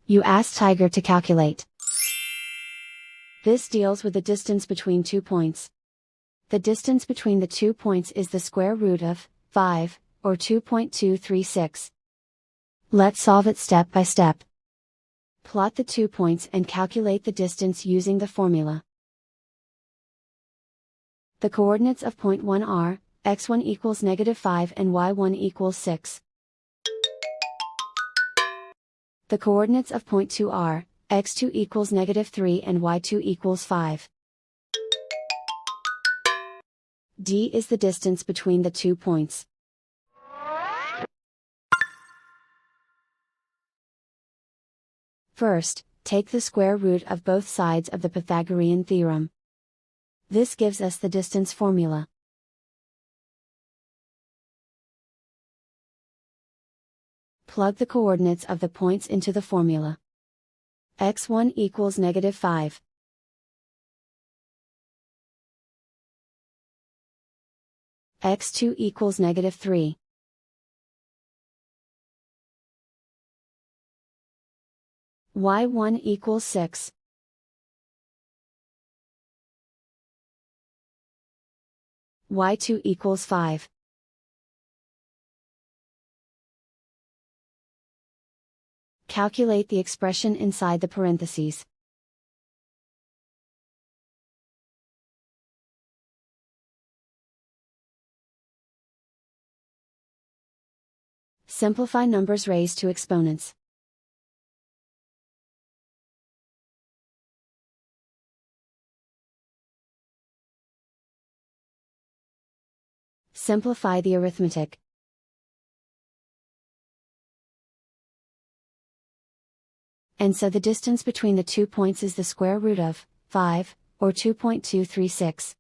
You ask Tiger to calculate. This deals with the distance between 2 points. The distance between the 2 points is the square root of 5, or 2.236. Let's solve it step by step. Plot the 2 points and calculate the distance using the formula. The coordinates of point 1 are, x1 equals -5 and y1 equals 6. The coordinates of point 2 are, x2 equals -3 and y2 equals 5. D is the distance between the 2 points. First, take the square root of both sides of the Pythagorean theorem. This gives us the distance formula. Plug the coordinates of the points into the formula. x1 equals -5. x2 equals -3. y1 equals 6. y2 equals 5. Calculate the expression inside the parentheses. Simplify numbers raised to exponents. Simplify the arithmetic. And so the distance between the 2 points is the square root of 5, or 2.236.